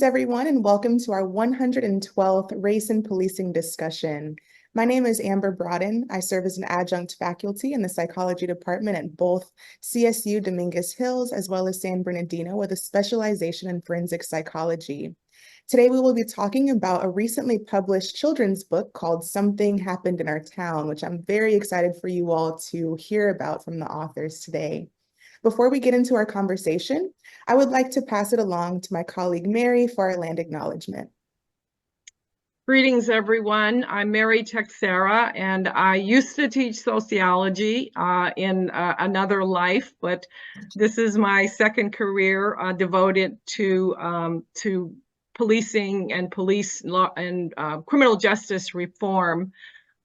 everyone, and welcome to our 112th Race and Policing discussion. My name is Amber Brodden. I serve as an adjunct faculty in the psychology department at both CSU Dominguez Hills as well as San Bernardino with a specialization in forensic psychology. Today, we will be talking about a recently published children's book called Something Happened in Our Town, which I'm very excited for you all to hear about from the authors today. Before we get into our conversation, I would like to pass it along to my colleague Mary for our land acknowledgement. Greetings, everyone. I'm Mary Texera, and I used to teach sociology in another life, but this is my second career devoted to policing and police law and criminal justice reform.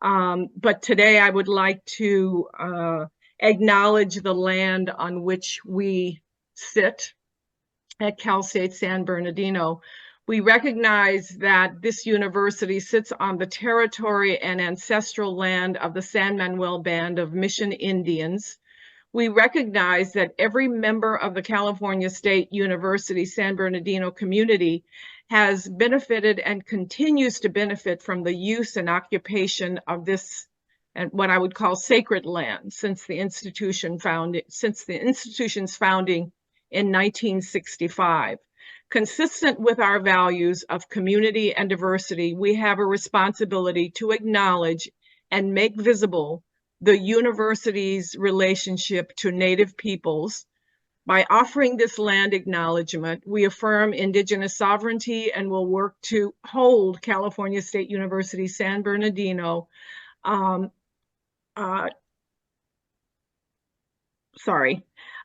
But today I would like to acknowledge the land on which we sit at Cal State San Bernardino. We recognize that this university sits on the territory and ancestral land of the San Manuel Band of Mission Indians. We recognize that every member of the California State University San Bernardino community has benefited and continues to benefit from the use and occupation of this and what I would call sacred land since the institution's founding in 1965. Consistent with our values of community and diversity, we have a responsibility to acknowledge and make visible the university's relationship to Native peoples. By offering this land acknowledgement, we affirm Indigenous sovereignty and will work to hold California State University San Bernardino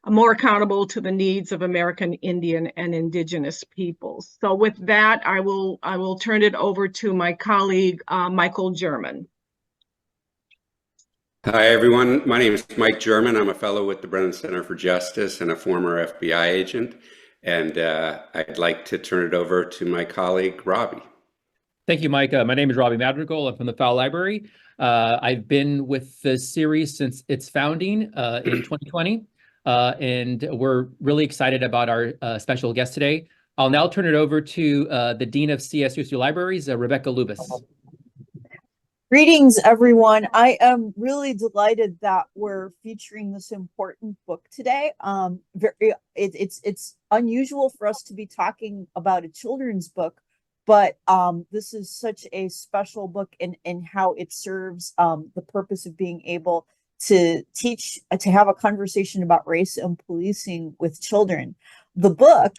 more accountable to the needs of American Indian and Indigenous peoples. So with that, I will turn it over to my colleague, Michael German. Hi, everyone. My name is Mike German. I'm a fellow with the Brennan Center for Justice and a former FBI agent. And I'd like to turn it over to my colleague, Robbie. Thank you, Mike. My name is Robbie Madrigal. I'm from the Fowle Library. I've been with the series since its founding in 2020. And we're really excited about our special guest today. I'll now turn it over to the Dean of CSU Libraries, Rebecca Lubis. Greetings, everyone. I am really delighted that we're featuring this important book today. It's unusual for us to be talking about a children's book, but this is such a special book in how it serves the purpose of being able to teach, to have a conversation about race and policing with children. The book,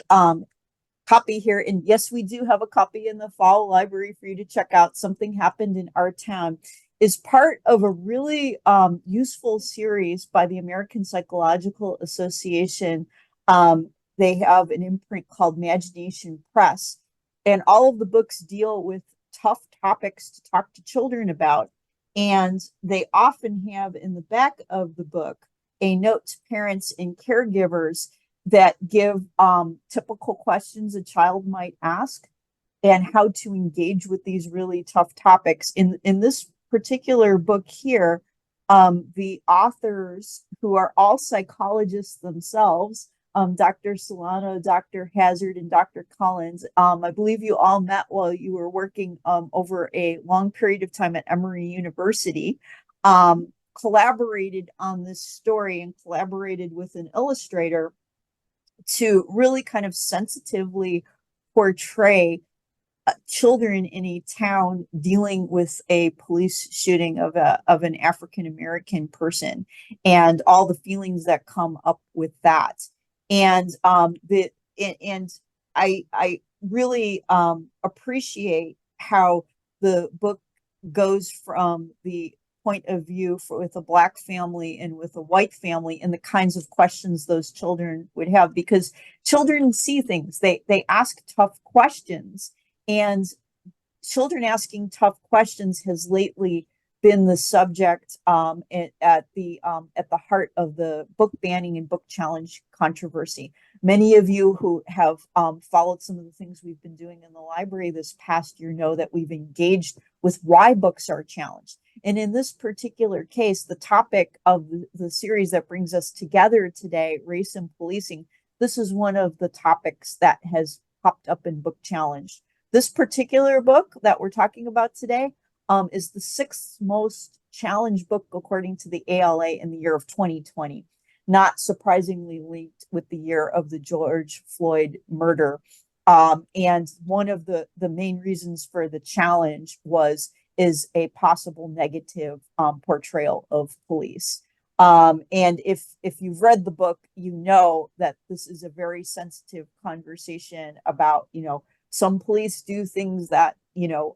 copy here, and yes, we do have a copy in the Fowle Library for you to check out. Something Happened in Our Town is part of a really useful series by the American Psychological Association. They have an imprint called Imagination Press, and all of the books deal with tough topics to talk to children about. And they often have in the back of the book a note to parents and caregivers that give typical questions a child might ask and how to engage with these really tough topics. In this particular book here, the authors, who are all psychologists themselves, Dr. Celano, Dr. Hazard, and Dr. Collins. I believe you all met while you were working over a long period of time at Emory University, collaborated on this story and collaborated with an illustrator to really kind of sensitively portray children in a town dealing with a police shooting of an African-American person and all the feelings that come up with that. And I really appreciate how the book goes from the point of view with a Black family and with a white family and the kinds of questions those children would have, because children see things, they ask tough questions, and children asking tough questions has lately been the subject at the heart of the book banning and book challenge controversy. Many of you who have followed some of the things we've been doing in the library this past year know that we've engaged with why books are challenged. And in this particular case, the topic of the series that brings us together today, race and policing, this is one of the topics that has popped up in Book Challenge. This particular book that we're talking about today is the 6th most challenged book according to the ALA in the year of 2020, not surprisingly linked with the year of the George Floyd murder. And one of the main reasons for the challenge is a possible negative portrayal of police. And if you've read the book, you know that this is a very sensitive conversation about, some police do things that,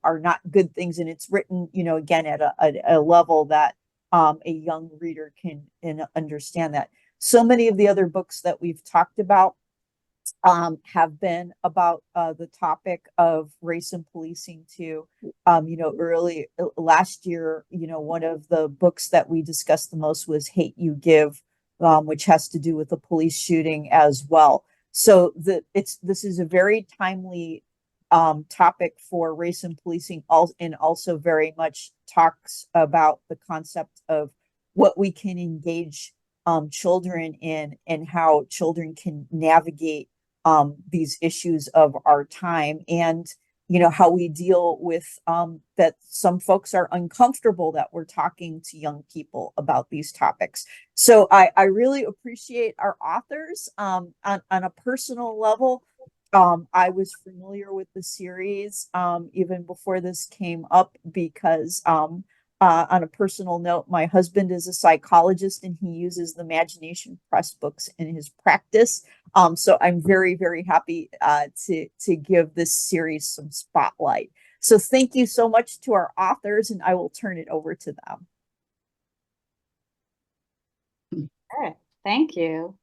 are not good things. And it's written, again, at a level that a young reader can understand that. So many of the other books that we've talked about have been about the topic of race and policing too. Early last year, one of the books that we discussed the most was Hate U Give, which has to do with the police shooting as well. So this is a very timely topic for race and policing, and also very much talks about the concept of what we can engage children in and how children can navigate these issues of our time, and how we deal with that some folks are uncomfortable that we're talking to young people about these topics. So I really appreciate our authors on a personal level. I was familiar with the series even before this came up because on a personal note, my husband is a psychologist and he uses the Imagination Press books in his practice. So I'm very, very happy to give this series some spotlight. So thank you so much to our authors, and I will turn it over to them. All right, thank you.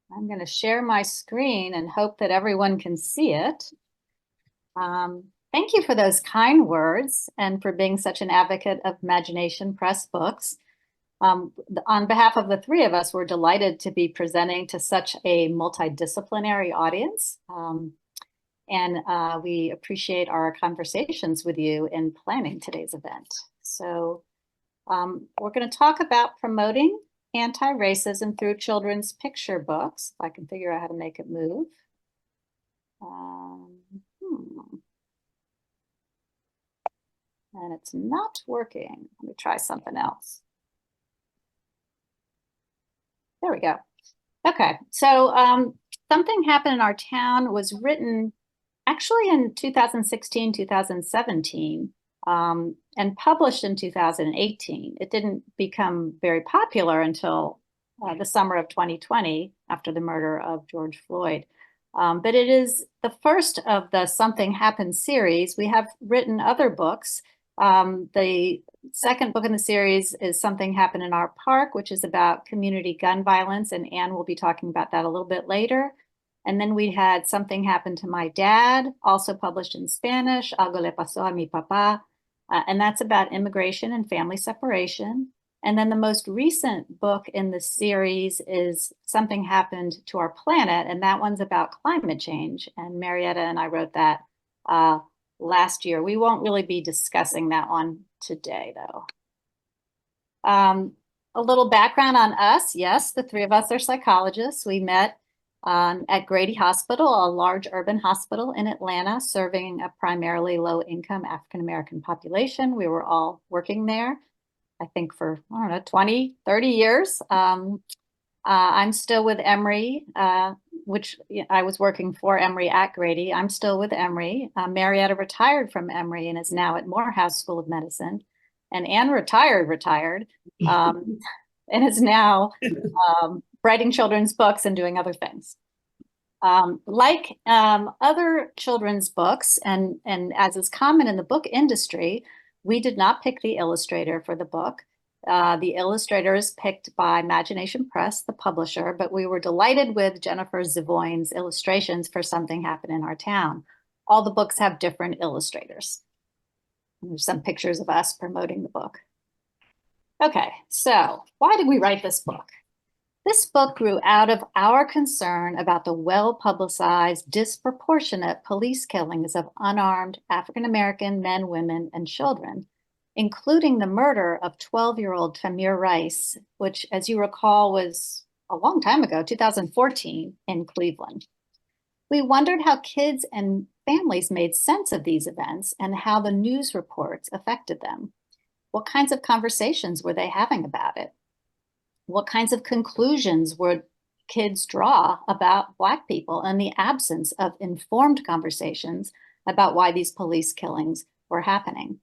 I'm going to share my screen and hope that everyone can see it. Thank you for those kind words and for being such an advocate of Imagination Press books. On behalf of the three of us, we're delighted to be presenting to such a multidisciplinary audience. And we appreciate our conversations with you in planning today's event. So we're going to talk about promoting anti-racism through children's picture books. If I can figure out how to make it move. And it's not working. Let me try something else. There we go. Okay, so Something Happened in Our Town was written actually in 2016, 2017, and published in 2018. It didn't become very popular until the summer of 2020 after the murder of George Floyd. But it is the first of the Something Happened series. We have written other books. The second book in the series is Something Happened in Our Park, which is about community gun violence, and Anne will be talking about that a little bit later. And then we had Something Happened to My Dad, also published in Spanish, Algo le pasó a mi papá, and that's about immigration and family separation. And then the most recent book in the series is Something Happened to Our Planet, and that one's about climate change. And Marietta and I wrote that last year. We won't really be discussing that one today, though. A little background on us. Yes, the three of us are psychologists. We met at Grady Hospital, a large urban hospital in Atlanta, serving a primarily low-income African-American population. We were all working there, I think, for, I don't know, 20, 30 years. I'm still with Emory, which I was working for Emory at Grady. I'm still with Emory. Marietta retired from Emory and is now at Morehouse School of Medicine. And Anne retired, and is now writing children's books and doing other things. Like other children's books, and as is common in the book industry, we did not pick the illustrator for the book. The illustrator is picked by Imagination Press, the publisher, but we were delighted with Jennifer Zavoin's illustrations for Something Happened in Our Town. All the books have different illustrators. There's some pictures of us promoting the book. Okay, so why did we write this book? This book grew out of our concern about the well-publicized, disproportionate police killings of unarmed African-American men, women, and children, including the murder of 12-year-old Tamir Rice, which, as you recall, was a long time ago, 2014, in Cleveland. We wondered how kids and families made sense of these events and how the news reports affected them. What kinds of conversations were they having about it? What kinds of conclusions would kids draw about Black people in the absence of informed conversations about why these police killings were happening?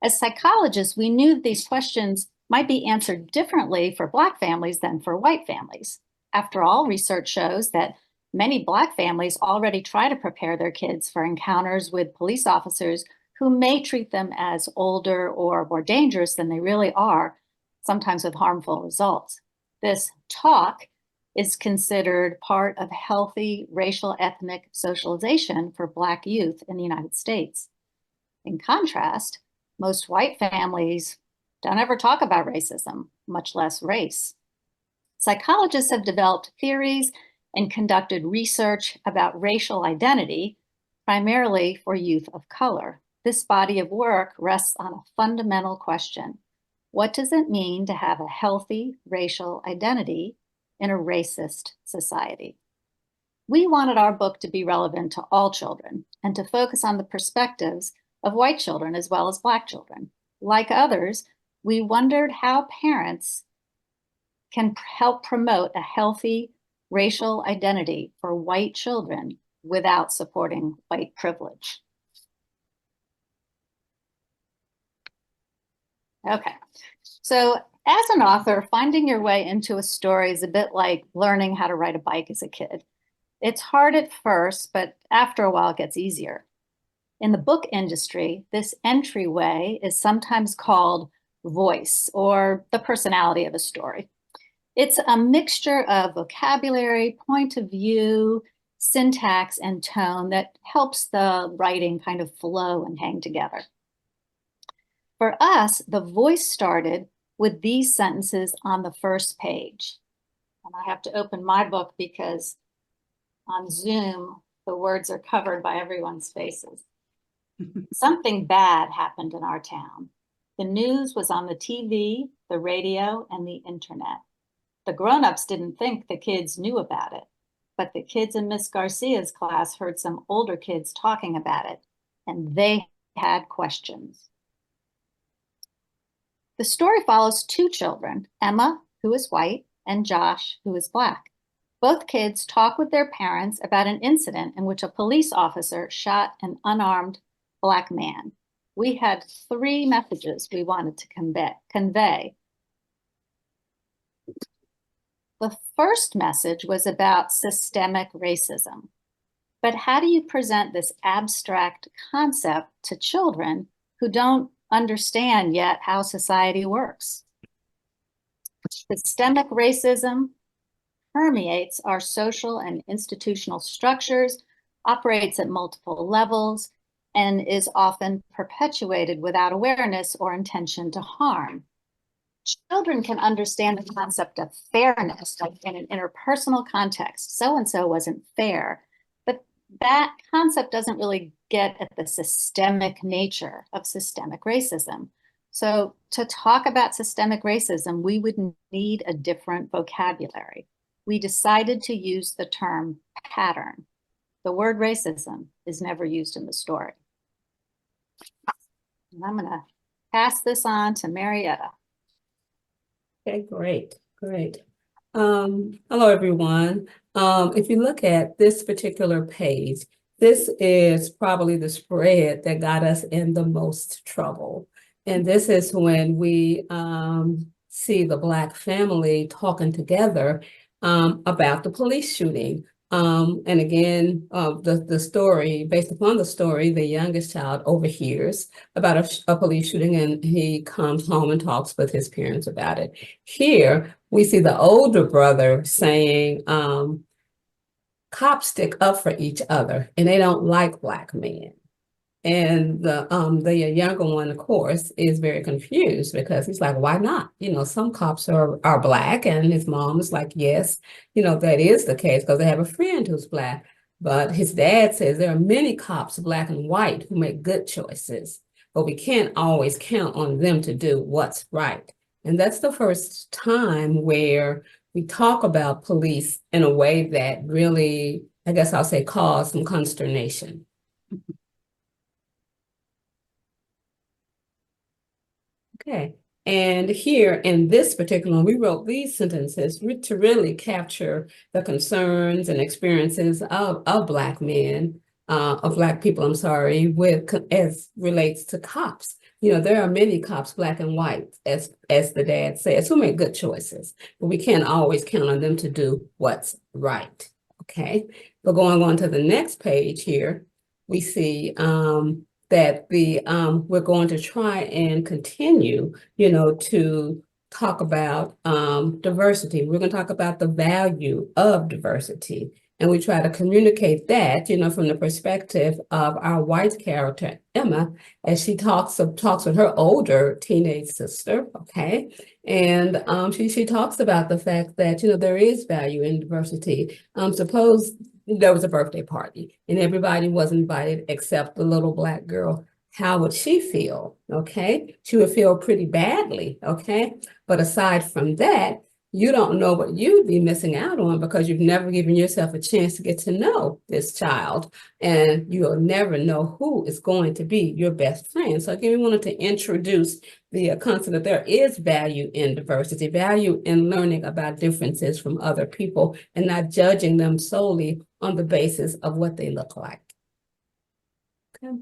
As psychologists, we knew these questions might be answered differently for Black families than for white families. After all, research shows that many Black families already try to prepare their kids for encounters with police officers who may treat them as older or more dangerous than they really are, sometimes with harmful results. This talk is considered part of healthy racial ethnic socialization for Black youth in the United States. In contrast, most white families don't ever talk about racism, much less race. Psychologists have developed theories and conducted research about racial identity, primarily for youth of color. This body of work rests on a fundamental question. What does it mean to have a healthy racial identity in a racist society? We wanted our book to be relevant to all children and to focus on the perspectives of white children as well as Black children. Like others, we wondered how parents can help promote a healthy racial identity for white children without supporting white privilege. Okay, so as an author, finding your way into a story is a bit like learning how to ride a bike as a kid. It's hard at first, but after a while it gets easier. In the book industry, this entryway is sometimes called voice or the personality of a story. It's a mixture of vocabulary, point of view, syntax, and tone that helps the writing kind of flow and hang together. For us, the voice started with these sentences on the first page. And I have to open my book because on Zoom, the words are covered by everyone's faces. Something bad happened in our town. The news was on the TV, the radio, and the internet. The grown-ups didn't think the kids knew about it, but the kids in Miss Garcia's class heard some older kids talking about it, and they had questions. The story follows two children, Emma, who is white, and Josh, who is Black. Both kids talk with their parents about an incident in which a police officer shot an unarmed Black man. We had three messages we wanted to convey. The first message was about systemic racism. But how do you present this abstract concept to children who don't understand yet how society works? Systemic racism permeates our social and institutional structures, operates at multiple levels, and is often perpetuated without awareness or intention to harm. Children can understand the concept of fairness, like in an interpersonal context. So-and-so wasn't fair. But that concept doesn't really get at the systemic nature of systemic racism. So to talk about systemic racism, we would need a different vocabulary. We decided to use the term pattern. The word racism is never used in the story. And I'm gonna pass this on to Marietta. Okay, great. Hello, everyone. If you look at this particular page, this is probably the spread that got us in the most trouble. And this is when we see the Black family talking together about the police shooting. And again, the story, based upon the story, the youngest child overhears about a police shooting and he comes home and talks with his parents about it. Here, we see the older brother saying, cops stick up for each other and they don't like Black men. And the younger one, of course, is very confused because he's like, why not? You know, some cops are Black, and his mom is like, yes, you know, that is the case because they have a friend who's Black. But his dad says there are many cops, Black and white, who make good choices, but we can't always count on them to do what's right. And that's the first time where we talk about police in a way that really I guess I'll say, caused some consternation. Okay, and here in this particular one, we wrote these sentences to really capture the concerns and experiences of Black men, of Black people, I'm sorry, as relates to cops. You know, there are many cops, Black and white, as the dad says, who make good choices, but we can't always count on them to do what's right. Okay, but going on to the next page here, we see that we're going to try and continue, to talk about diversity. We're going to talk about the value of diversity. And we try to communicate that, from the perspective of our white character, Emma, as she talks with her older teenage sister, okay? And she talks about the fact that, there is value in diversity. Suppose there was a birthday party and everybody was invited except the little Black girl. How would she feel? Okay, she would feel pretty badly. Okay, but aside from that, you don't know what you'd be missing out on because you've never given yourself a chance to get to know this child, and you'll never know who is going to be your best friend. So again, we wanted to introduce the concept that there is value in diversity, value in learning about differences from other people and not judging them solely on the basis of what they look like. Okay.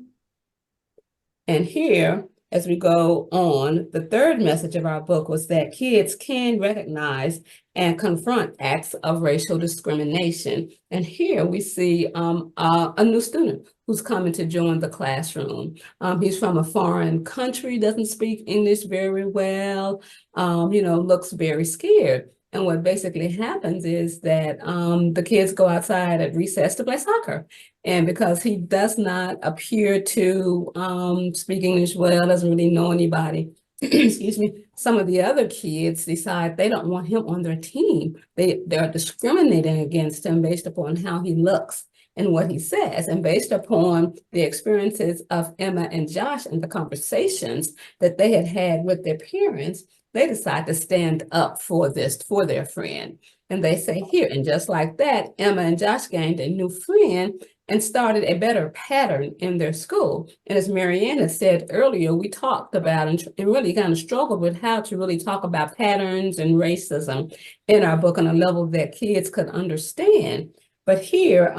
And here, as we go on, the third message of our book was that kids can recognize and confront acts of racial discrimination. And here we see a new student who's coming to join the classroom. He's from a foreign country, doesn't speak English very well, looks very scared. And what basically happens is that the kids go outside at recess to play soccer. And because he does not appear to speak English well, doesn't really know anybody, excuse me, some of the other kids decide they don't want him on their team. They're discriminating against him based upon how he looks and what he says. And based upon the experiences of Emma and Josh and the conversations that they had had with their parents, they decide to stand up for their friend. And they say here, and just like that, Emma and Josh gained a new friend and started a better pattern in their school. And as Marianne said earlier, we talked about and really kind of struggled with how to really talk about patterns and racism in our book on a level that kids could understand. But here,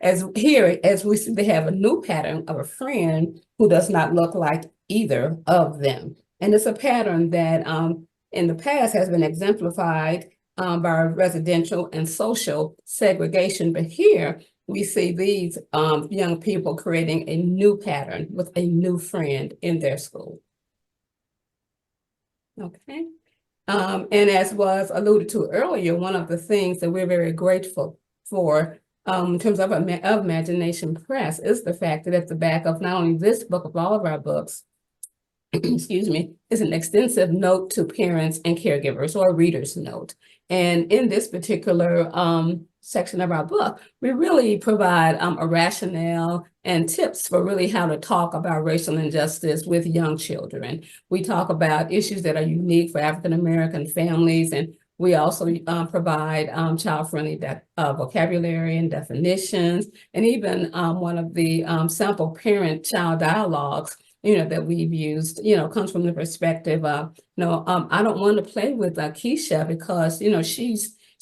as we see, they have a new pattern of a friend who does not look like either of them. And it's a pattern that in the past has been exemplified by residential and social segregation. But here we see these young people creating a new pattern with a new friend in their school. Okay. And as was alluded to earlier, one of the things that we're very grateful for in terms of Imagination Press is the fact that at the back of not only this book, of all of our books, excuse me, is an extensive note to parents and caregivers, or a reader's note. And in this particular section of our book, we really provide a rationale and tips for really how to talk about racial injustice with young children. We talk about issues that are unique for African-American families, and we also provide child-friendly vocabulary and definitions, and even one of the sample parent-child dialogues that we've used, comes from the perspective of, I don't want to play with Keisha because,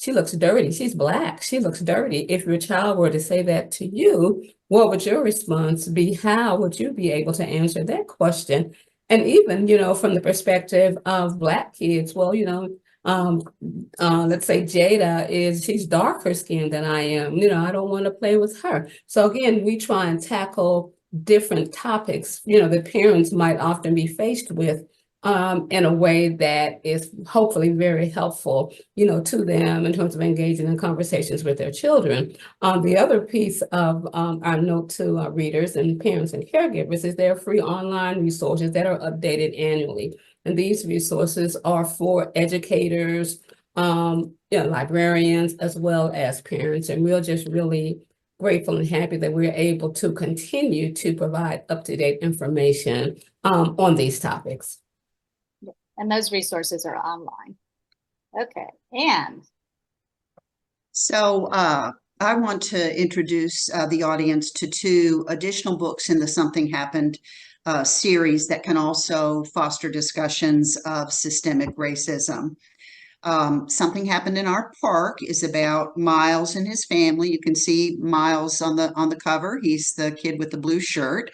she looks dirty. She's Black. She looks dirty. If your child were to say that to you, what would your response be? How would you be able to answer that question? And even, from the perspective of Black kids, well, let's say Jada she's darker skinned than I am. I don't want to play with her. So again, we try and tackle different topics, that parents might often be faced with in a way that is hopefully very helpful, to them in terms of engaging in conversations with their children. The other piece of our note to readers and parents and caregivers is there are free online resources that are updated annually. And these resources are for educators, librarians, as well as parents. And we're just really grateful and happy that we're able to continue to provide up-to-date information on these topics. And those resources are online. Okay, and so I want to introduce the audience to two additional books in the Something Happened series that can also foster discussions of systemic racism. Something Happened in Our Park is about Miles and his family. You can see Miles on the cover. He's the kid with the blue shirt.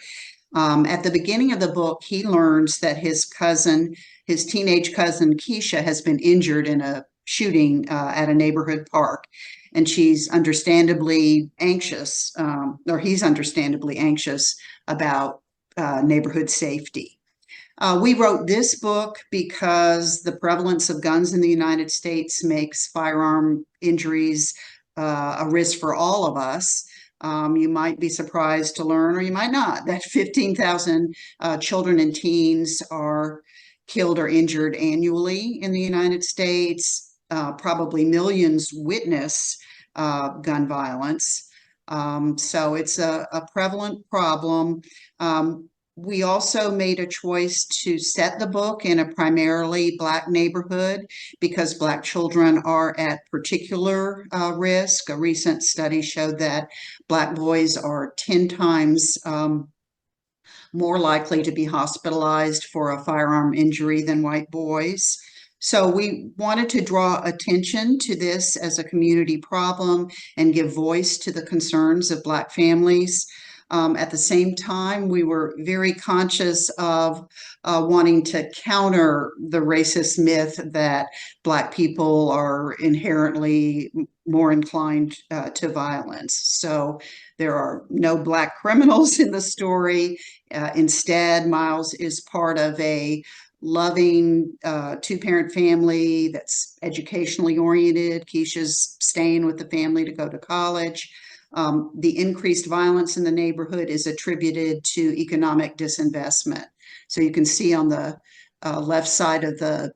At the beginning of the book, he learns that his teenage cousin Keisha, has been injured in a shooting at a neighborhood park, and she's understandably anxious, or he's understandably anxious about neighborhood safety. We wrote this book because the prevalence of guns in the United States makes firearm injuries a risk for all of us. You might be surprised to learn, or you might not, that 15,000 children and teens are killed or injured annually in the United States. Probably millions witness gun violence. So it's a prevalent problem. We also made a choice to set the book in a primarily Black neighborhood because Black children are at particular risk. A recent study showed that Black boys are 10 times more likely to be hospitalized for a firearm injury than white boys. So we wanted to draw attention to this as a community problem and give voice to the concerns of Black families. At the same time, we were very conscious of wanting to counter the racist myth that Black people are inherently more inclined to violence. So there are no Black criminals in the story. Instead, Miles is part of a loving two-parent family that's educationally oriented. Keisha's staying with the family to go to college. The increased violence in the neighborhood is attributed to economic disinvestment. So you can see on the left side of the,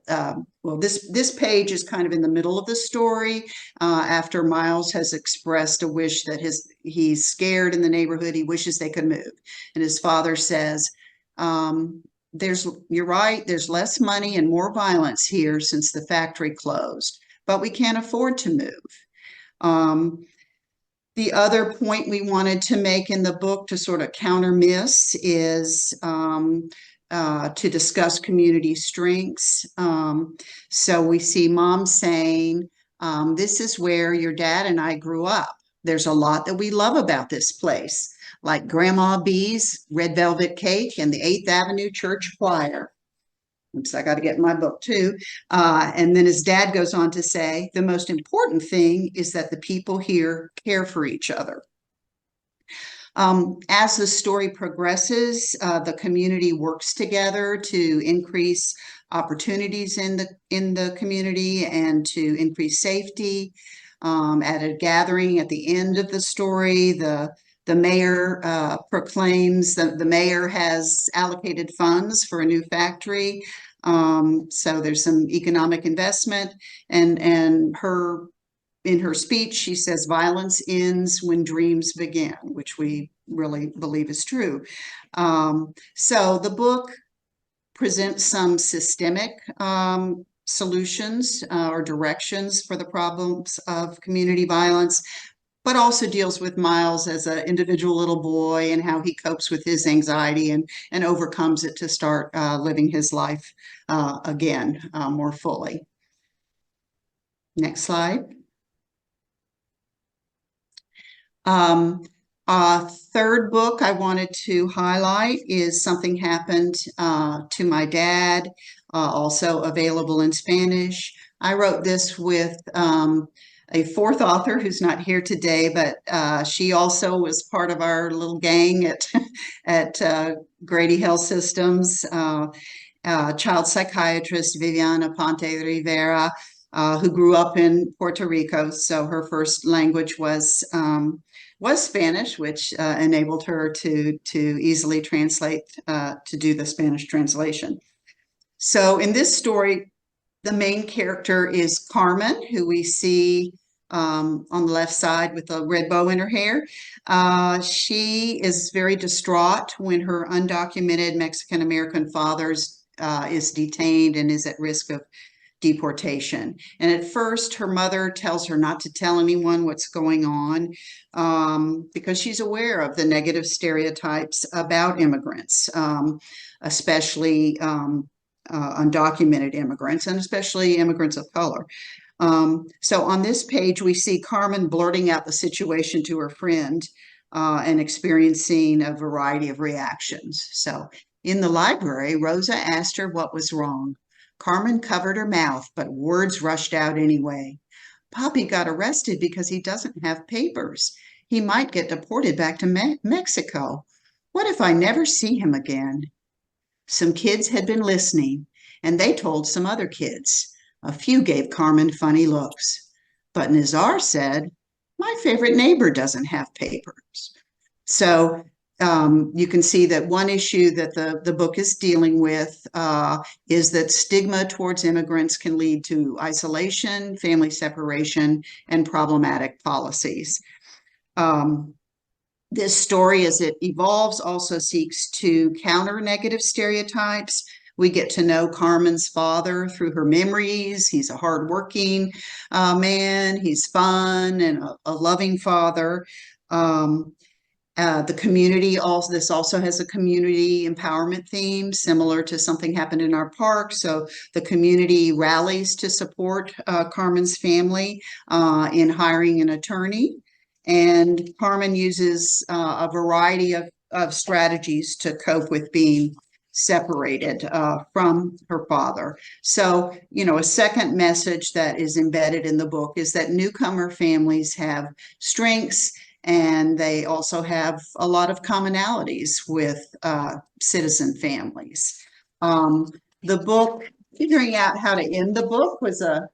well, this page is kind of in the middle of the story after Miles has expressed a wish that he's scared in the neighborhood. He wishes they could move. And his father says, you're right, there's less money and more violence here since the factory closed, but we can't afford to move. The other point we wanted to make in the book to sort of counter myths is to discuss community strengths. So we see mom saying, this is where your dad and I grew up. There's a lot that we love about this place, like Grandma B's red velvet cake and the 8th Avenue Church Choir. Oops, I got to get my book too. And then his dad goes on to say, the most important thing is that the people here care for each other. As the story progresses, the community works together to increase opportunities in the community and to increase safety. At a gathering at the end of the story, the mayor proclaims that the mayor has allocated funds for a new factory. So there's some economic investment, and in her speech, she says, violence ends when dreams begin, which we really believe is true. So the book presents some systemic solutions or directions for the problems of community violence, but also deals with Miles as an individual little boy and how he copes with his anxiety and overcomes it to start living his life again more fully. Next slide. Third book I wanted to highlight is Something Happened to My Dad, also available in Spanish. I wrote this with a fourth author who's not here today, but she also was part of our little gang at Grady Health Systems, child psychiatrist Viviana Ponte Rivera, who grew up in Puerto Rico. So her first language was Spanish, which enabled her to easily translate, to do the Spanish translation. So in this story, the main character is Carmen, who we see on the left side with a red bow in her hair. She is very distraught when her undocumented Mexican-American father is detained and is at risk of deportation. And at first, her mother tells her not to tell anyone what's going on because she's aware of the negative stereotypes about immigrants, especially undocumented immigrants, and especially immigrants of color. So on this page, we see Carmen blurting out the situation to her friend and experiencing a variety of reactions. So in the library, Rosa asked her what was wrong. Carmen covered her mouth, but words rushed out anyway. Poppy got arrested because he doesn't have papers. He might get deported back to Mexico. What if I never see him again? Some kids had been listening, and they told some other kids. A few gave Carmen funny looks. But Nizar said, my favorite neighbor doesn't have papers. So you can see that one issue that the book is dealing with is that stigma towards immigrants can lead to isolation, family separation, and problematic policies. This story, as it evolves, also seeks to counter negative stereotypes. We get to know Carmen's father through her memories. He's a hardworking man. He's fun and a loving father. The community this also has a community empowerment theme similar to Something Happened in Our Park. So the community rallies to support Carmen's family in hiring an attorney. And Carmen uses a variety of strategies to cope with being separated from her father. So, a second message that is embedded in the book is that newcomer families have strengths, and they also have a lot of commonalities with citizen families. The book, figuring out how to end the book was a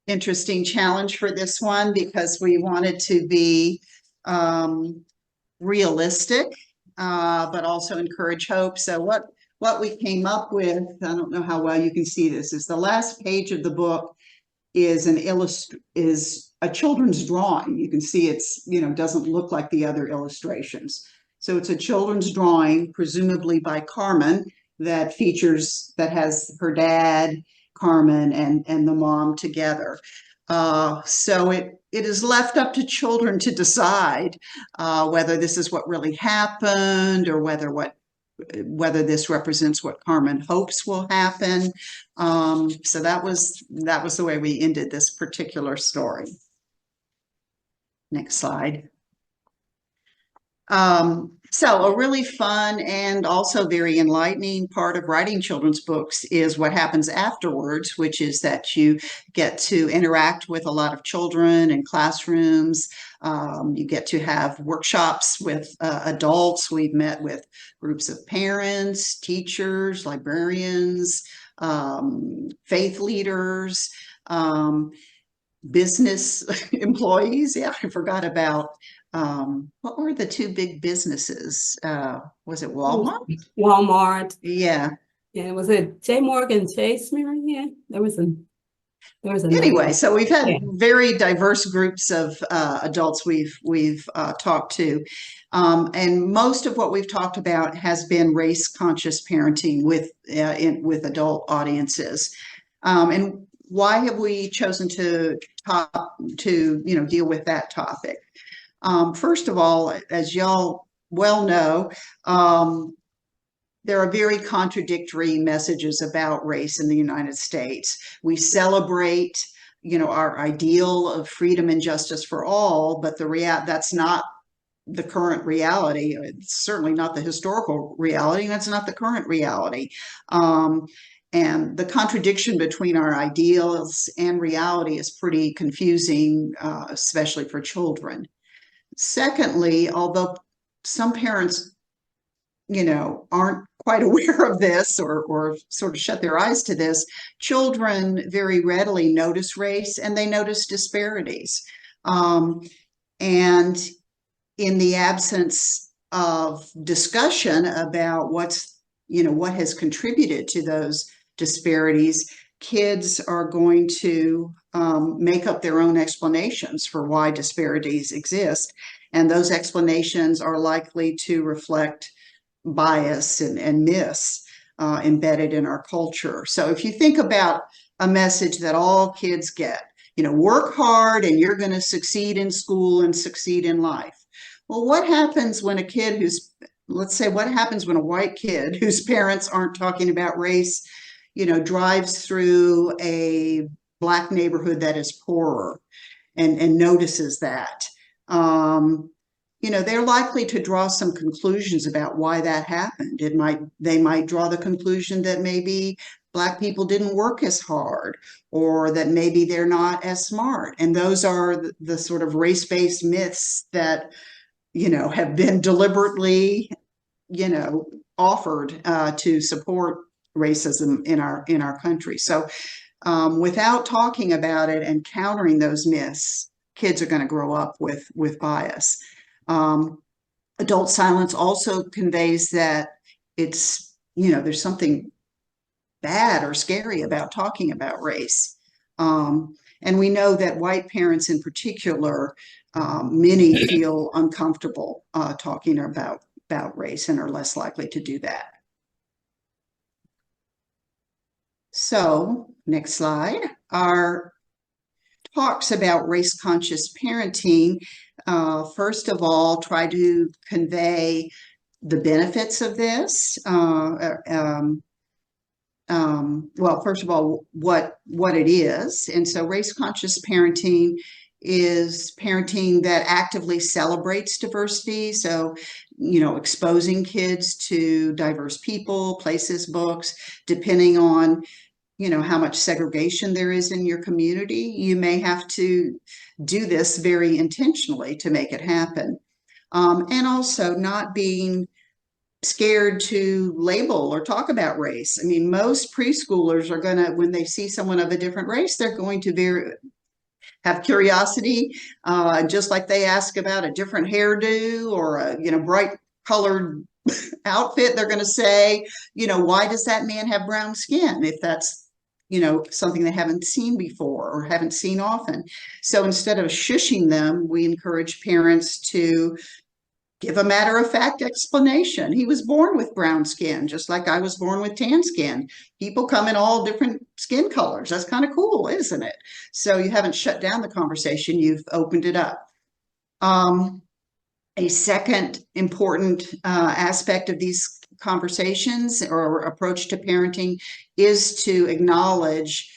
interesting challenge for this one because we wanted to be realistic, but also encourage hope. So what we came up with, I don't know how well you can see this, is the last page of the book is a children's drawing. You can see it's, doesn't look like the other illustrations. So it's a children's drawing, presumably by Carmen, that has her dad, Carmen, and the mom together. So it is left up to children to decide whether this is what really happened or whether this represents what Carmen hopes will happen. So that was the way we ended this particular story. Next slide. So a really fun and also very enlightening part of writing children's books is what happens afterwards, which is that you get to interact with a lot of children in classrooms. You get to have workshops with adults. We've met with groups of parents, teachers, librarians, faith leaders, business employees. Yeah, I forgot about what were the two big businesses? Was it Walmart? Walmart. Yeah. Yeah, was it J. Morgan Chase, Marianne? There was Anyway, so we've had very diverse groups of adults we've talked to, and most of what we've talked about has been race-conscious parenting with adult audiences. And why have we chosen to deal with that topic? First of all, as y'all well know, there are very contradictory messages about race in the United States. We celebrate, our ideal of freedom and justice for all, but that's not the current reality. It's certainly not the historical reality, and that's not the current reality. And the contradiction between our ideals and reality is pretty confusing, especially for children. Secondly, although some parents, aren't quite aware of this or sort of shut their eyes to this, children very readily notice race and they notice disparities. And in the absence of discussion about what has contributed to those disparities, kids are going to make up their own explanations for why disparities exist. And those explanations are likely to reflect bias and myths embedded in our culture. So if you think about a message that all kids get. You know, work hard and you're going to succeed in school and succeed in life. Well, what happens when a kid who's, let's say, what happens when a white kid whose parents aren't talking about race, you know, drives through a Black neighborhood that is poorer and notices that? You know, they're likely to draw some conclusions about why that happened. They might draw the conclusion that maybe Black people didn't work as hard, or that maybe they're not as smart. And those are the sort of race-based myths that, you know, have been deliberately, you know, offered to support racism in our country. So without talking about it and countering those myths, kids are going to grow up with bias. Adult silence also conveys that it's, you know, there's something bad or scary about talking about race. And we know that white parents in particular, many feel uncomfortable talking about race and are less likely to do that. So, next slide. Our talks about race-conscious parenting, first of all, try to convey the benefits of this. Well, first of all, what it is. And so race-conscious parenting is parenting that actively celebrates diversity. So, you know, exposing kids to diverse people, places, books, depending on, you know, how much segregation there is in your community. You may have to do this very intentionally to make it happen. And also not being scared to label or talk about race. I mean, most preschoolers are going to, when they see someone of a different race, they're going to have curiosity, just like they ask about a different hairdo or a, you know, bright colored outfit. They're going to say, you know, why does that man have brown skin? If that's, you know, something they haven't seen before or haven't seen often. So instead of shushing them, we encourage parents to give a matter-of-fact explanation. He was born with brown skin, just like I was born with tan skin. People come in all different skin colors. That's kind of cool, isn't it? So you haven't shut down the conversation, you've opened it up. A second important aspect of these conversations or approach to parenting is to acknowledge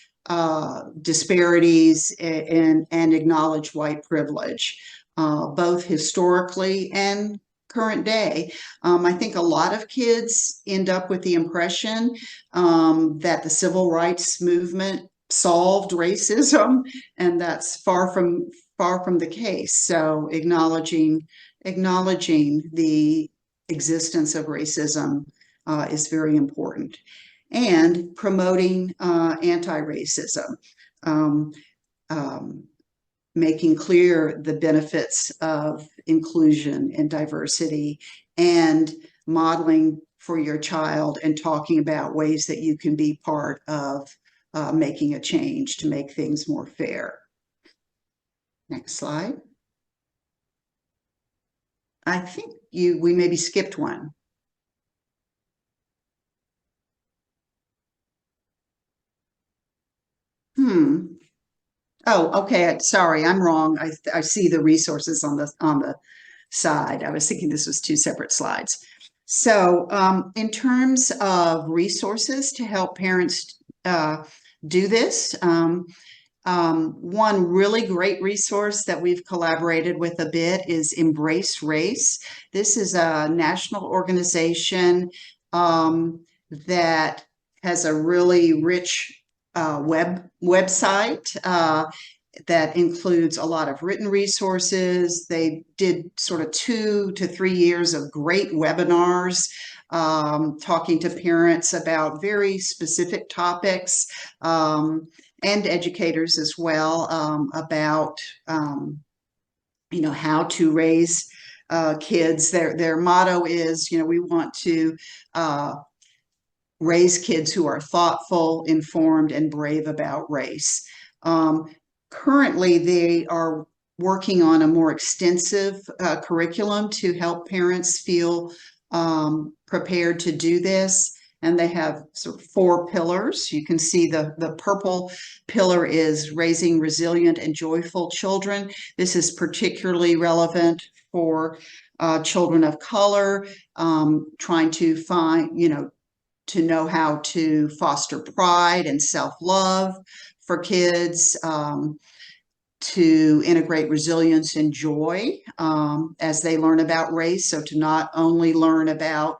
disparities and acknowledge white privilege. Both historically and current day. I think a lot of kids end up with the impression that the civil rights movement solved racism, and that's far from the case. So acknowledging the existence of racism is very important, and promoting anti-racism. Making clear the benefits of inclusion and diversity, and modeling for your child and talking about ways that you can be part of making a change to make things more fair. Next slide. I think we maybe skipped one. Oh, okay. Sorry, I'm wrong. I see the resources on the side. I was thinking this was two separate slides. So in terms of resources to help parents do this, one really great resource that we've collaborated with a bit is Embrace Race. This is a national organization that has a really rich website that includes a lot of written resources. They did sort of 2 to 3 years of great webinars talking to parents about very specific topics, and educators as well, about you know, how to raise kids. Their motto is, you know, we want to raise kids who are thoughtful, informed, and brave about race. Currently, they are working on a more extensive curriculum to help parents feel prepared to do this. and they have sort of 4 pillars. You can see the purple pillar is raising resilient and joyful children. This is particularly relevant for children of color, trying to find, to know how to foster pride and self-love for kids, to integrate resilience and joy as they learn about race. So to not only learn about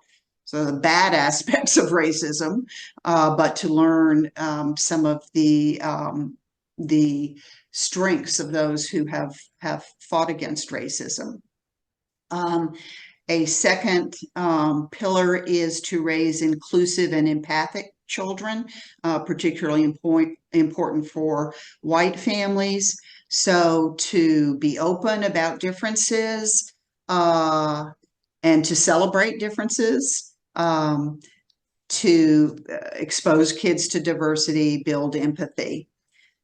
the bad aspects of racism, but to learn some of the strengths of those who have fought against racism. A second pillar is to raise inclusive and empathic children, particularly important for white families. So to be open about differences and to celebrate differences, to expose kids to diversity, build empathy.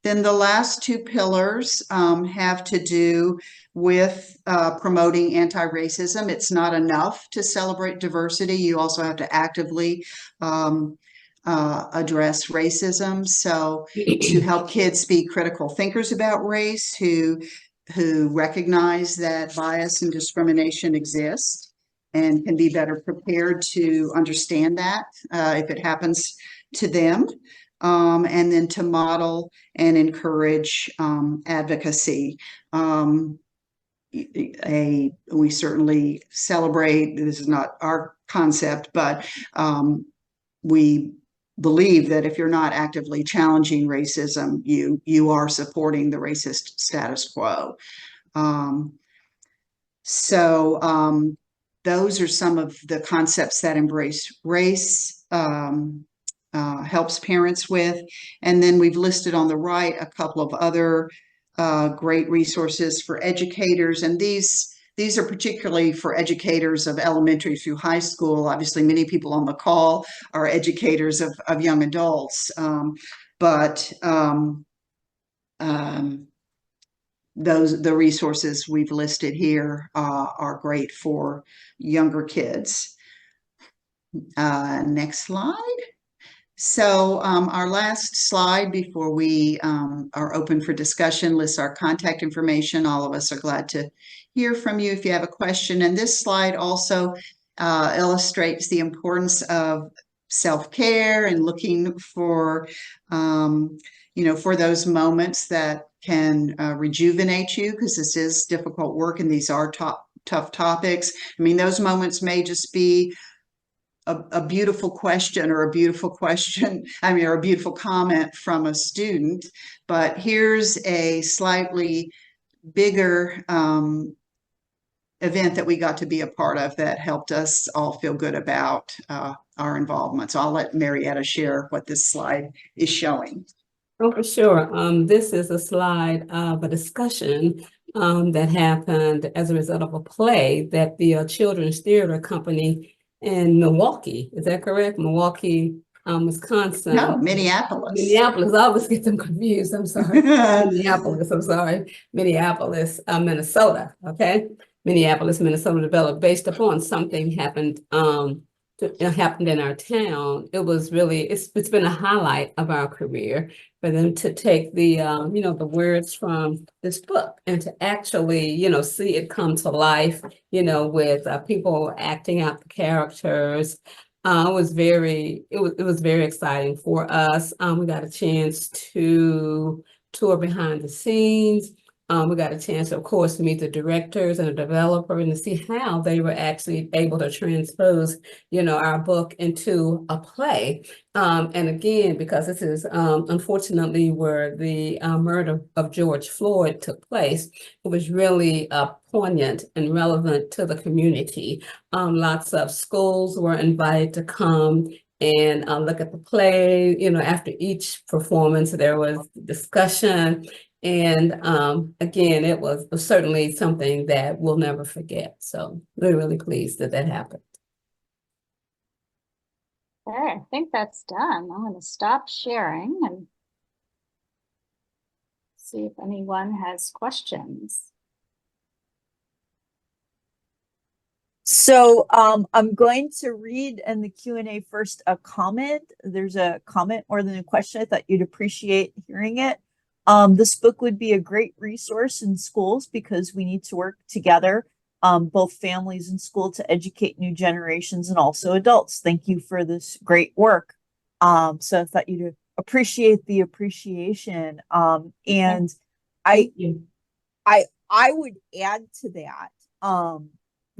Then the last 2 pillars have to do with promoting anti-racism. It's not enough to celebrate diversity. You also have to actively address racism. So to help kids be critical thinkers about race, who recognize that bias and discrimination exist and can be better prepared to understand that if it happens to them. And then to model and encourage advocacy. We certainly celebrate, this is not our concept, but we believe that if you're not actively challenging racism, you are supporting the racist status quo. Those are some of the concepts that embrace race, helps parents with. And then we've listed on the right a couple of other great resources for educators. And these are particularly for educators of elementary through high school. Obviously, many people on the call are educators of young adults. The resources we've listed here are great for younger kids. Next slide. So our last slide before we are open for discussion lists our contact information. All of us are glad to hear from you if you have a question. And this slide also illustrates the importance of self-care and looking for, for those moments that can rejuvenate you, because this is difficult work and these are tough topics. I mean, those moments may just be a beautiful question or a beautiful comment from a student, but here's a slightly bigger event that we got to be a part of that helped us all feel good about our involvement. So I'll let Marietta share what this slide is showing. Oh, for sure. This is a slide of a discussion that happened as a result of a play that the Children's Theater Company in Milwaukee, is that correct? Milwaukee, Wisconsin. No, Minneapolis. Minneapolis, I always get them confused. I'm sorry. Minneapolis, I'm sorry. Minneapolis, Minnesota. Okay. Minneapolis, Minnesota developed based upon something happened happened in our town. It was really, it's been a highlight of our career for them to take the the words from this book and to actually see it come to life with people acting out the characters. It was very exciting for us. We got a chance to tour behind the scenes. We got a chance, of course, to meet the directors and the developer and to see how they were actually able to transpose, our book into a play. And again, because this is unfortunately where the murder of George Floyd took place, it was really poignant and relevant to the community. Lots of schools were invited to come and look at the play. After each performance, there was discussion. And again, it was certainly something that we'll never forget. So we're really pleased that happened. Okay, I think that's done. I'm going to stop sharing and see if anyone has questions. So I'm going to read in the Q&A first a comment. There's a comment more than a question. I thought you'd appreciate hearing it. This book would be a great resource in schools because we need to work together, both families and school, to educate new generations and also adults. Thank you for this great work. So I thought you'd appreciate the appreciation. And Thank you. I would add to that,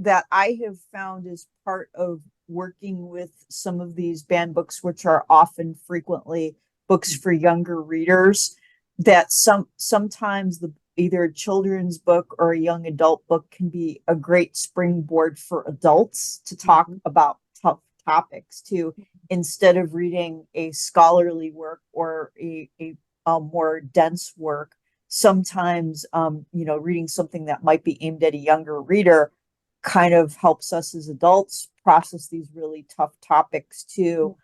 that I have found as part of working with some of these banned books, which are often frequently books for younger readers, that sometimes either a children's book or a young adult book can be a great springboard for adults to talk about tough topics too, instead of reading a scholarly work or a more dense work. Sometimes, reading something that might be aimed at a younger reader kind of helps us as adults process these really tough topics too.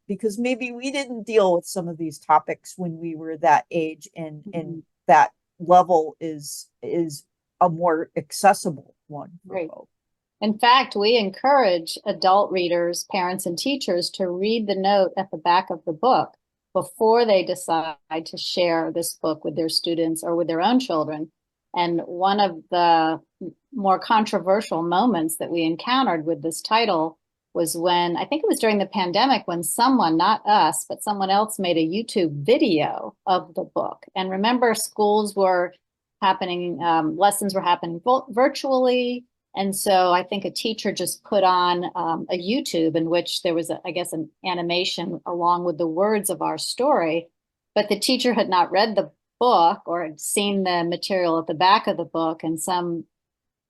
Because maybe we didn't deal with some of these topics when we were that age, and that level is a more accessible one for Right. folks. In fact, we encourage adult readers, parents, and teachers to read the note at the back of the book before they decide to share this book with their students or with their own children. And one of the more controversial moments that we encountered with this title was when, I think it was during the pandemic, when someone, not us, but someone else made a YouTube video of the book. And remember, schools were happening, lessons were happening virtually. And so I think a teacher just put on a YouTube in which there was, I guess, an animation along with the words of our story, but the teacher had not read the book or had seen the material at the back of the book. And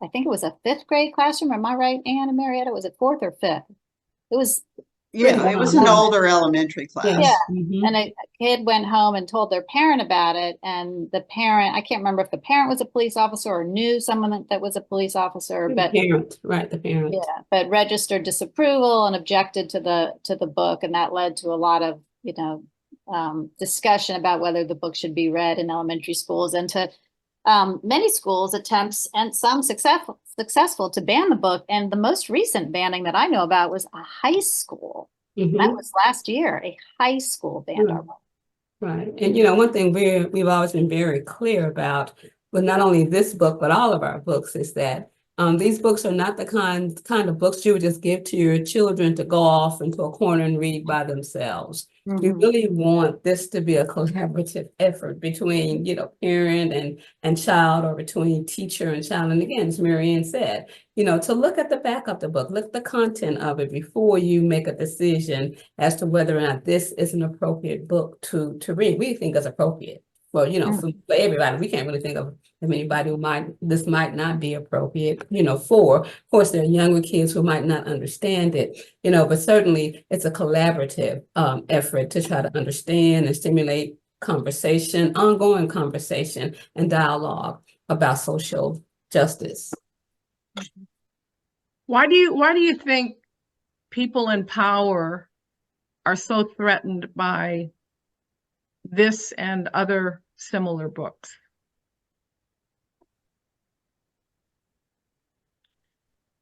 I think it was a 5th grade classroom. Am I right, Anne and Marietta? Was it 4th or 5th? It was. Yeah, it was an older elementary class. Yeah. Mhm. And a kid went home and told their parent about it. And the parent, I can't remember if the parent was a police officer or knew someone that was a police officer, The but parent, right, the parent. yeah, but registered disapproval and objected to the book. And that led to a lot of, discussion about whether the book should be read in elementary schools, and to many schools attempts, and some successful, to ban the book. And the most recent banning that I know about was a high school. Mhm. That was last year. A high school banned our book. Right. And one thing we've always been very clear about with not only this book, but all of our books, is that these books are not the kind of books you would just give to your children to go off into a corner and read by themselves. We really want this to be a collaborative effort between, parent and child, or between teacher and child. And again, as Marianne said, to look at the back of the book, look at the content of it before you make a decision as to whether or not this is an appropriate book to read. We think it's appropriate. Well, for everybody. We can't really think of anybody this might not be appropriate, for. Of course, there are younger kids who might not understand it, but certainly it's a collaborative effort to try to understand and stimulate conversation, ongoing conversation and dialogue about social justice. Why do you think people in power are so threatened by this and other similar books?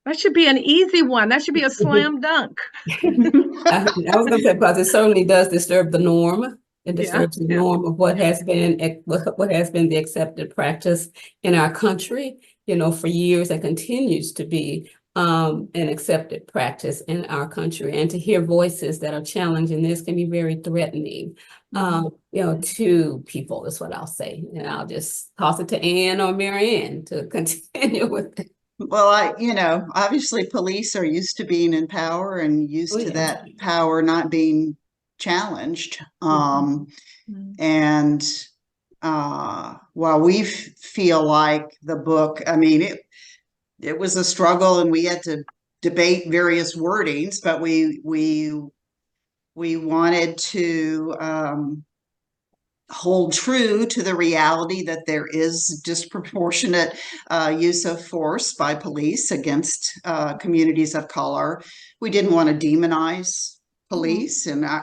That should be an easy one. That should be a slam dunk. I was going to say, because it certainly does disturb the norm. It disturbs the norm of what has been the accepted practice in our country, for years, and continues to be an accepted practice in our country. And to hear voices that are challenging this can be very threatening, to people, is what I'll say. And I'll just toss it to Anne or Marianne to continue with it. Well, obviously police are used to being in power and used to that power not being challenged. And while we feel like the book, it was a struggle, and we had to debate various wordings, but we wanted to hold true to the reality that there is disproportionate use of force by police against communities of color. We didn't want to demonize police, and I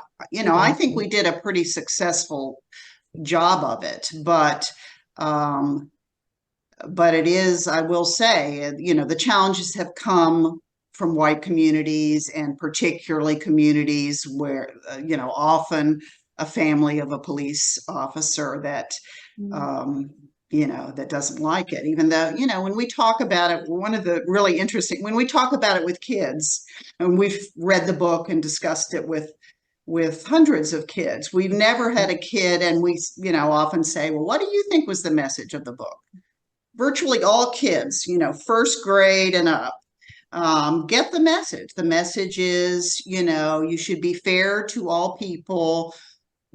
think we did a pretty successful job of it. But But it is, I will say, the challenges have come from white communities, and particularly communities where, often a family of a police officer that, that doesn't like it. Even though, when we talk about it, one of the really interesting, when we talk about it with kids, and we've read the book and discussed it with hundreds of kids, we've never had a kid, and we, often say, well, what do you think was the message of the book? Virtually all kids, first grade and up, get the message. The message is, you should be fair to all people.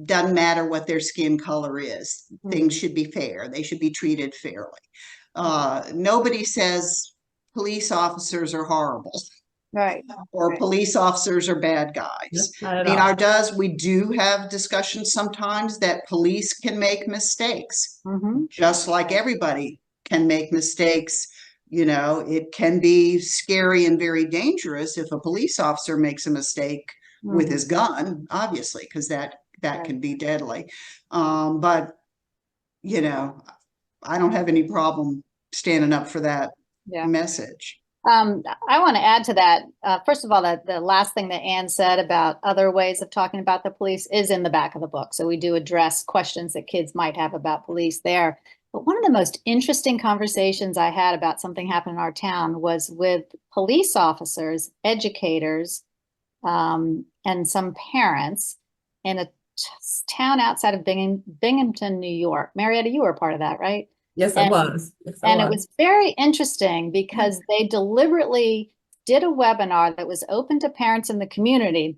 Doesn't matter what their skin color is. Things should be fair. They should be treated fairly. Nobody says police officers are horrible. Right. Or police officers are bad guys. Not at all. We do have discussions sometimes that police can make mistakes, just like everybody can make mistakes. It can be scary and very dangerous if a police officer makes a mistake with his gun, obviously, because that can be deadly. But, I don't have any problem standing up for that message. I want to add to that. First of all, that the last thing that Anne said about other ways of talking about the police is in the back of the book. So we do address questions that kids might have about police there. But one of the most interesting conversations I had about something happened in our town was with police officers, educators, and some parents in a town outside of Binghamton, New York. Marietta, you were a part of that, right? Yes, I was. Yes, I And was. it was very interesting because they deliberately did a webinar that was open to parents in the community.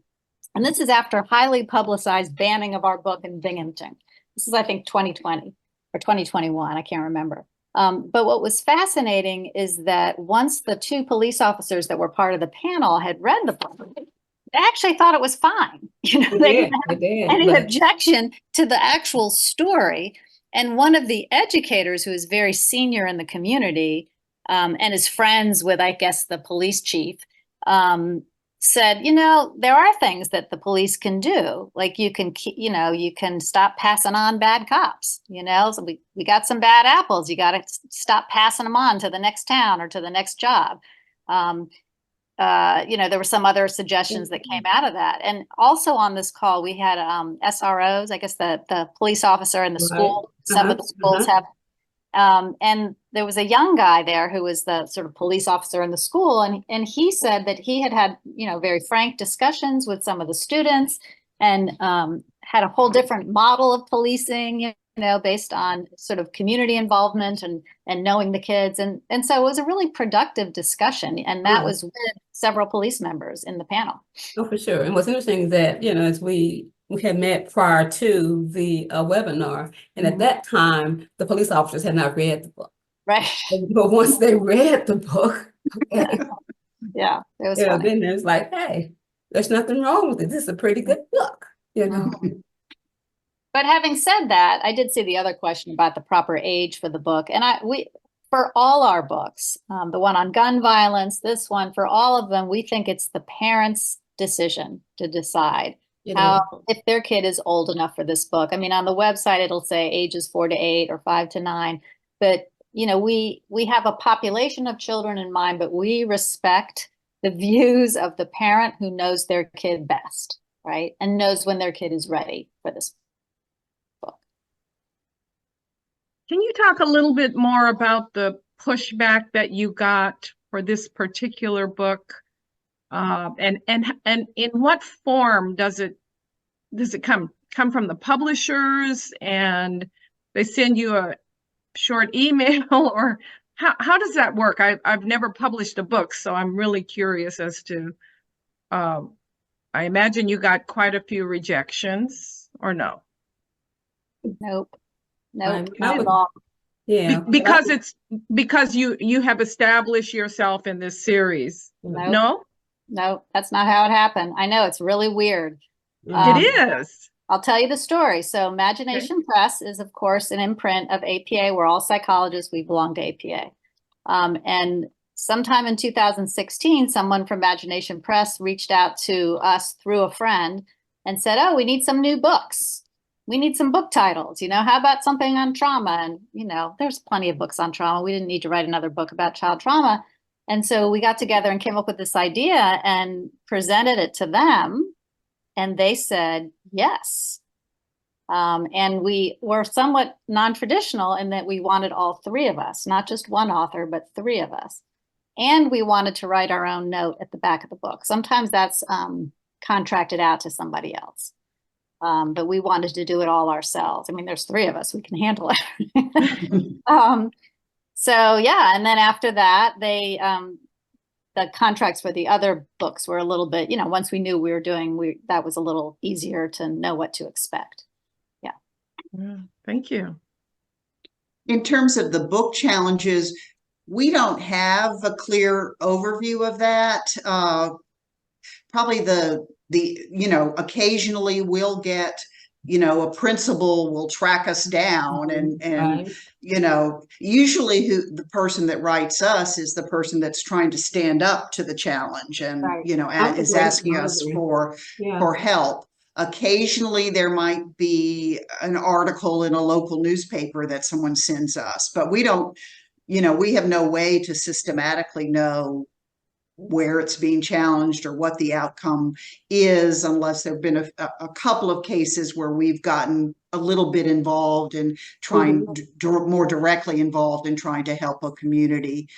And this is after highly publicized banning of our book in Binghamton. This is, I think, 2020 or 2021. I can't remember. But what was fascinating is that once the two police officers that were part of the panel had read the book, they actually thought it was fine. They didn't have any objection to the actual story. And one of the educators, who is very senior in the community and is friends with, I guess, the police chief, said, there are things that the police can do. Like you can stop passing on bad cops. So we got some bad apples. You got to stop passing them on to the next town or to the next job. There were some other suggestions that came out of that. And also on this call, we had SROs, I guess the police officer in the school. Some of the schools have. And there was a young guy there who was the sort of police officer in the school. And he said that he had very frank discussions with some of the students and had a whole different model of policing, based on sort of community involvement and knowing the kids. And so it was a really productive discussion. And that was with several police members in the panel. Oh, for sure. And what's interesting is that, as we had met prior to the webinar, and at that time, the police officers had not read the book. Right. But once they read the book, okay, yeah, it was funny. Then there's like, hey, there's nothing wrong with it. This is a pretty good book, But having said that, I did see the other question about the proper age for the book. And for all our books, the one on gun violence, this one, for all of them, we think it's the parents' decision to decide if their kid is old enough for this book. I mean, on the website, it'll say ages 4 to 8 or 5 to 9. But, we have a population of children in mind, but we respect the views of the parent who knows their kid best, right? And knows when their kid is ready for this book. Can you talk a little bit more about the pushback that you got for this particular book? And in what form does it come from the publishers and they send you a short email, or how does that work? I've never published a book, so I'm really curious as to, I imagine you got quite a few rejections, or no? Nope, not at all. Yeah. Because you have established yourself in this series. Nope. No, that's not how it happened. I know, it's really weird. It is. I'll tell you the story. So Imagination Press is, of course, an imprint of APA. We're all psychologists. We belong to APA. And sometime in 2016, someone from Imagination Press reached out to us through a friend and said, oh, we need some new books. we need some book titles, how about something on trauma? And, there's plenty of books on trauma. We didn't need to write another book about child trauma. And so we got together and came up with this idea and presented it to them. And they said, yes. And we were somewhat non-traditional in that we wanted all three of us, not just one author, but three of us. And we wanted to write our own note at the back of the book. Sometimes that's contracted out to somebody else. But we wanted to do it all ourselves. I mean, there's three of us, we can handle it. So yeah, and then after that, the contracts for the other books were a little bit, once we knew we were doing, that was a little easier to know what to expect. Yeah, thank you. In terms of the book challenges, we don't have a clear overview of that. Probably occasionally we'll get, a principal will track us down and Right. Usually the person that writes us is the person that's trying to stand up to the challenge and, That's a is great asking us strategy. Yeah. for help. Occasionally there might be an article in a local newspaper that someone sends us, but we don't, we have no way to systematically know where it's being challenged or what the outcome is, unless there have been a couple of cases where we've gotten a little bit involved in trying more directly involved in trying to help a community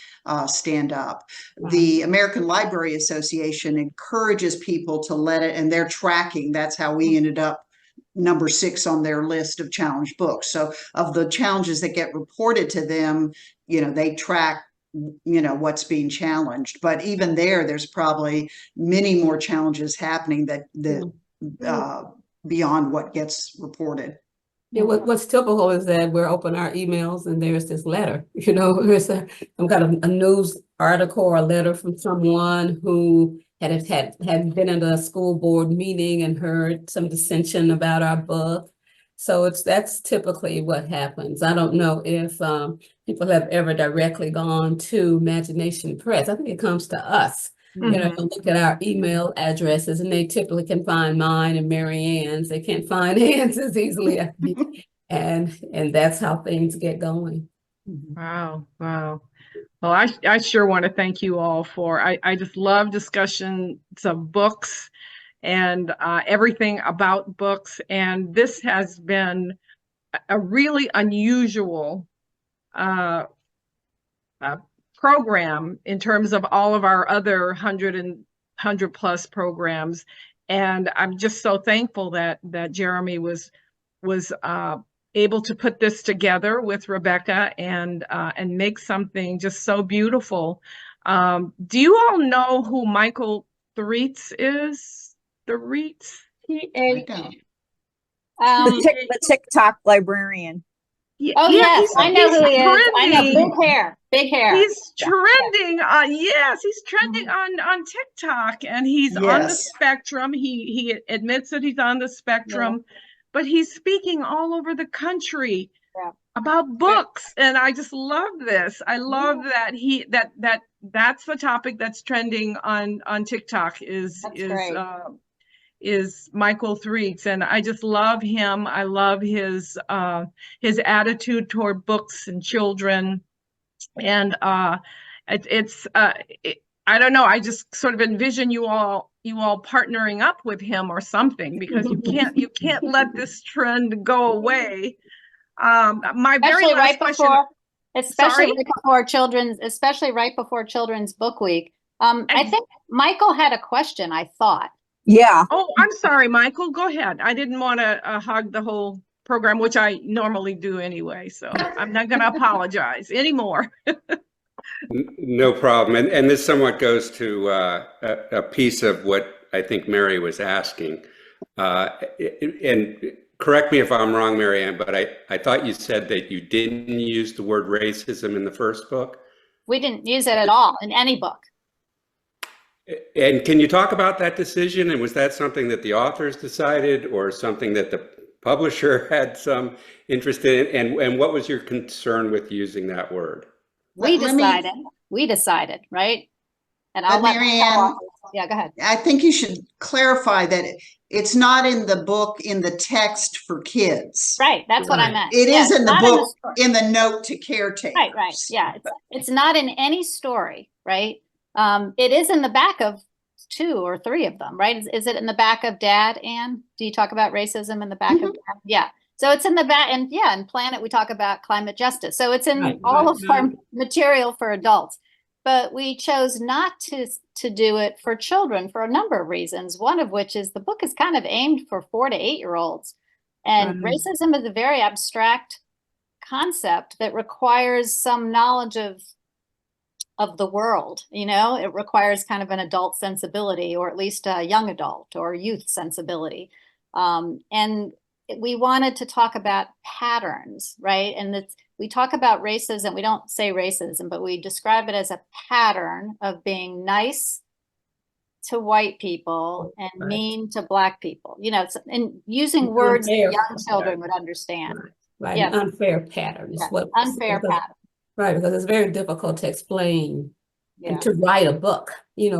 stand up. The American Library Association encourages people to let it, and they're tracking. That's how we ended up number 6 on their list of challenged books. So of the challenges that get reported to them, they track what's being challenged, but even there's probably many more challenges happening that beyond what gets reported. Yeah, what's typical is that we're open our emails and there's this letter, there's some kind of a news article or a letter from someone who had been at a school board meeting and heard some dissension about our book. So that's typically what happens. I don't know if people have ever directly gone to Imagination Press. I think it comes to us. Look at our email addresses, and they typically can find mine and Marianne's. They can't find Ann's as easily as me. And that's how things get going. Wow. Well, I sure want to thank you all for, I just love discussions of books and everything about books. And this has been a really unusual program in terms of all of our other 100 plus programs. And I'm just so thankful that Jeremy was able to put this together with Rebecca and make something just so beautiful. Do you all know who Michael Threets is? Threets? The TikTok librarian. Oh, yes, I know who he is. I know, big hair. He's trending he's trending on TikTok, and he's on the spectrum. He admits that he's on the spectrum, but he's speaking all over the country about books. And I just love this. I love that that's the topic that's trending on TikTok is Michael Threets, and I just love him. I love his attitude toward books and children, and I don't know. I just sort of envision you all partnering up with him or something, because you can't let this trend go away. My very last question, especially right before Children's Book Week. I think Michael had a question, I thought. Yeah. Oh, I'm sorry, Michael. Go ahead. I didn't want to hog the whole program, which I normally do anyway. So I'm not going to apologize anymore. No problem. And this somewhat goes to a piece of what I think Mary was asking. And correct me if I'm wrong, Marianne, but I thought you said that you didn't use the word racism in the first book. We didn't use it at all in any book. And can you talk about that decision? And was that something that the authors decided, or something that the publisher had some interest in? And what was your concern with using that word? We decided, right? And I'll But let my Marianne, co-authors- yeah, go ahead. I think you should clarify that it's not in the book in the text for kids. Right, that's what I Right. meant. It Yeah, is it's in the not book, story. in the note to caretakers. Right, yeah, it's not in any story, right? It is in the back of 2 or 3 of them, right? Is it in the back of Dad, Anne? Do you talk about racism in the back of Dad? Yeah, so it's in the back, and yeah, in Planet we talk about climate justice. So it's in Right, all of our right. material for adults. But we chose not to do it for children for a number of reasons, one of which is the book is kind of aimed for 4 to 8-year-olds. And Right. racism is a very abstract concept that requires some knowledge of the world. It requires kind of an adult sensibility, or at least a young adult or youth sensibility. And we wanted to talk about patterns, right? And we talk about racism, we don't say racism, but we describe it as a pattern of being nice to white people and Right. mean to Black people, and using An words that unfair young children pattern. would understand. Right, Yeah. an unfair pattern is Yeah, what. unfair because- pattern. Right, because it's very difficult to explain Yeah. and to write a book,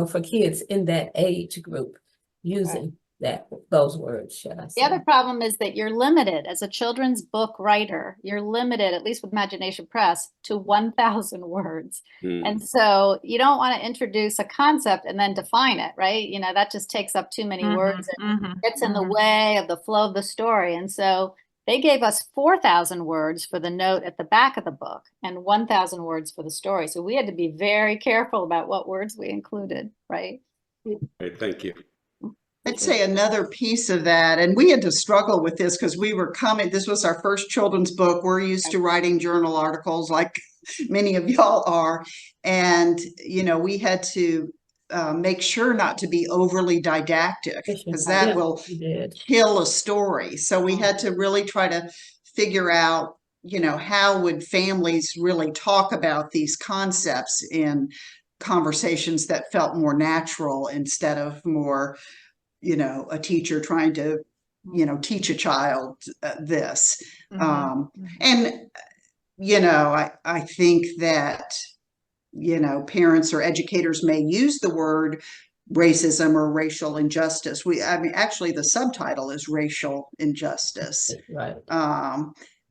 for kids in that age group using those words, should I The say. other problem is that you're limited as a children's book writer. You're limited, at least with Imagination Press, to 1,000 words. And so you don't want to introduce a concept and then define it, right? That just takes up too many words and gets in the way of the flow of the story. And so they gave us 4,000 words for the note at the back of the book and 1,000 words for the story. So we had to be very careful about what words we included, right? Great, thank you. I'd say another piece of that, and we had to struggle with this because this was our first children's book. We're used to writing journal articles like many of y'all are. And, we had to make sure not to be overly didactic because that will kill a story. So we had to really try to figure out, how would families really talk about these concepts in conversations that felt more natural instead of more, a teacher trying to, teach a child this. And, I think that, parents or educators may use the word racism or racial injustice. Actually the subtitle is racial injustice. Right.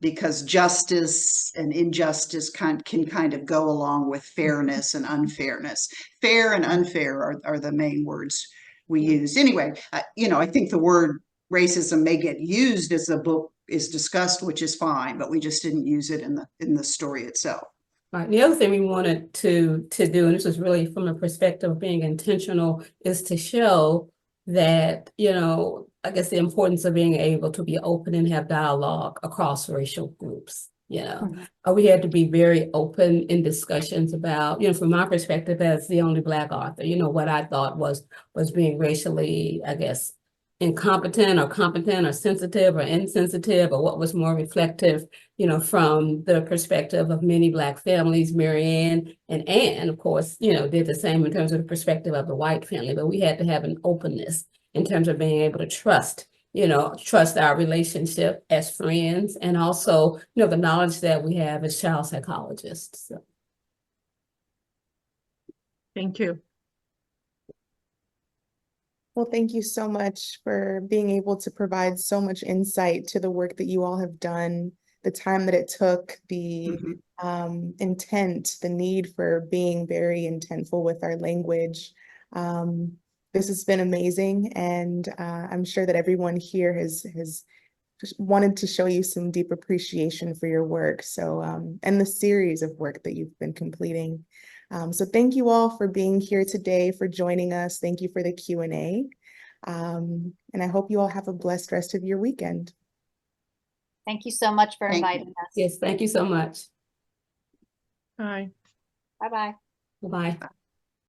Because justice and injustice can kind of go along with fairness and unfairness. Fair and unfair are the main words we use. Anyway, I think the word racism may get used as the book is discussed, which is fine, but we just didn't use it in the story itself. Right. The other thing we wanted to do, and this is really from the perspective of being intentional, is to show that, I guess the importance of being able to be open and have dialogue across racial groups. We had to be very open in discussions about, from my perspective as the only Black author, what I thought was being racially, I guess, incompetent or competent or sensitive or insensitive, or what was more reflective, from the perspective of many Black families. Marianne and Anne, of course, did the same in terms of the perspective of the white family, but we had to have an openness in terms of being able to trust our relationship as friends, and also, the knowledge that we have as child psychologists. So. Thank you. Well, thank you so much for being able to provide so much insight to the work that you all have done, the time that it took, the intent, the need for being very intentful with our language. This has been amazing, and I'm sure that everyone here has just wanted to show you some deep appreciation for your work. So, and the series of work that you've been completing. So thank you all for being here today, for joining us. Thank you for the Q&A. And I hope you all have a blessed rest of your weekend. Thank you so much for inviting us. Yes, thank you so much. Bye. Bye-bye. Bye-bye.